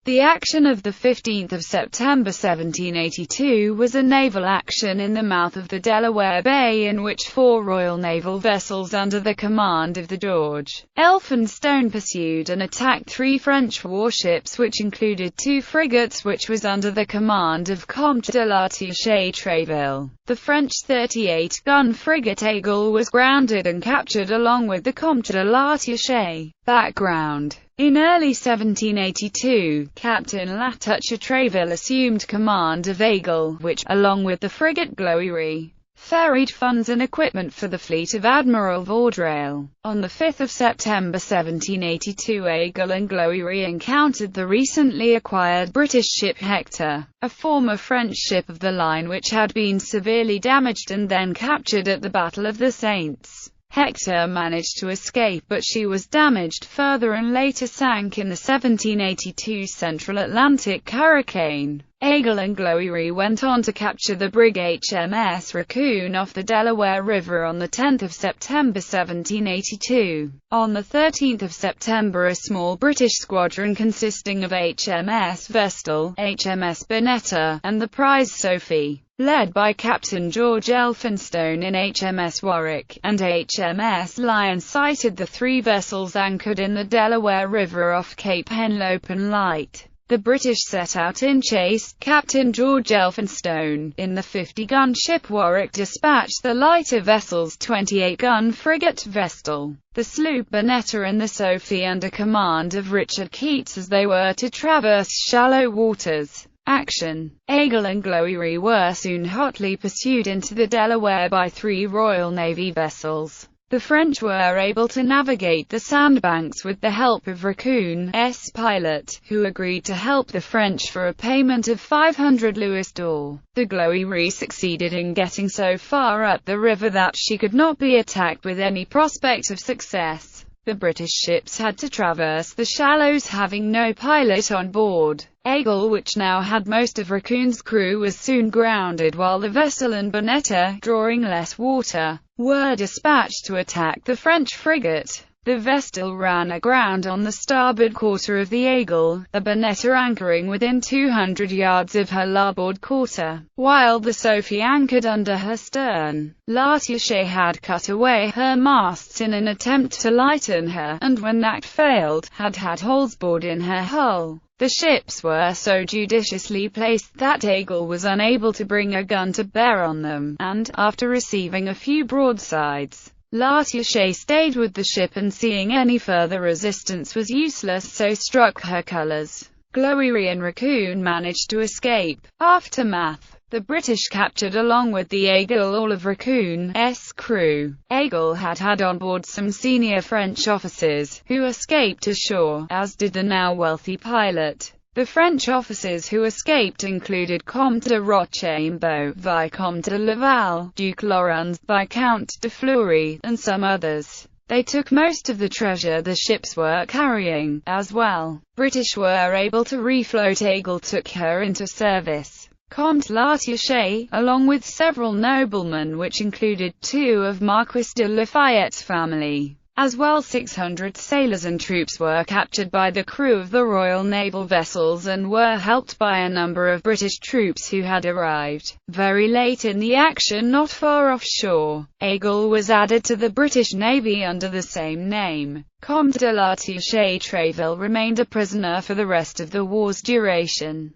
The action of 15 September 1782 was a naval action in the mouth of the Delaware Bay in which 4 Royal Naval vessels under the command of the George Elphinstone pursued and attacked 3 French warships, which included 2 frigates which was under the command of Comte de la Touche-Treville. The French 38-gun frigate Aigle was grounded and captured along with the Comte de la Touche. Background: in early 1782, Captain La Touche-Treville assumed command of Aigle, which, along with the frigate Gloire, ferried funds and equipment for the fleet of Admiral Vaudreuil. On 5 September 1782, Aigle and Gloire encountered the recently acquired British ship Hector, a former French ship of the line which had been severely damaged and then captured at the Battle of the Saints. Hector managed to escape, but she was damaged further and later sank in the 1782 Central Atlantic hurricane. Aigle and Gloire went on to capture the brig HMS Raccoon off the Delaware River on 10 September 1782. On 13 September, a small British squadron consisting of HMS Vestal, HMS Bonetta, and the prize Sophie, led by Captain George Elphinstone in HMS Warwick, and HMS Lion, sighted the 3 vessels anchored in the Delaware River off Cape Henlopen Light. The British set out in chase. Captain George Elphinstone, in the 50-gun ship Warwick, dispatched the lighter vessel's 28-gun frigate Vestal, the sloop Bonetta and the Sophie under command of Richard Keats as they were to traverse shallow waters. Action: Aigle and Gloire were soon hotly pursued into the Delaware by 3 Royal Navy vessels. The French were able to navigate the sandbanks with the help of Raccoon's pilot, who agreed to help the French for a payment of 500 louis d'or. The Gloire succeeded in getting so far up the river that she could not be attacked with any prospect of success. The British ships had to traverse the shallows having no pilot on board. Aigle, which now had most of Raccoon's crew, was soon grounded, while the Vestal and Bonetta, drawing less water, were dispatched to attack the French frigate. The Vestal ran aground on the starboard quarter of the Aigle, the Bonetta anchoring within 200 yards of her larboard quarter, while the Sophie anchored under her stern. La Touche had cut away her masts in an attempt to lighten her, and when that failed, had holes bored in her hull. The ships were so judiciously placed that Aigle was unable to bring a gun to bear on them, and, after receiving a few broadsides, La Touche stayed with the ship and, seeing any further resistance was useless, so struck her colours. Gloire and Raccoon managed to escape. Aftermath: the British captured along with the Aigle all of Raccoon's crew. Aigle had on board some senior French officers, who escaped ashore, as did the now wealthy pilot. The French officers who escaped included Comte de Rochambeau, Vicomte de Laval, Duke Laurens, Viscount de Fleury, and some others. They took most of the treasure the ships were carrying, as well. British were able to refloat Aigle, took her into service. Comte La Touche, along with several noblemen, which included 2 of Marquis de Lafayette's family, as well 600 sailors and troops, were captured by the crew of the Royal Naval vessels and were helped by a number of British troops who had arrived very late in the action not far offshore. Aigle was added to the British Navy under the same name. Comte de la Touche-Treville remained a prisoner for the rest of the war's duration.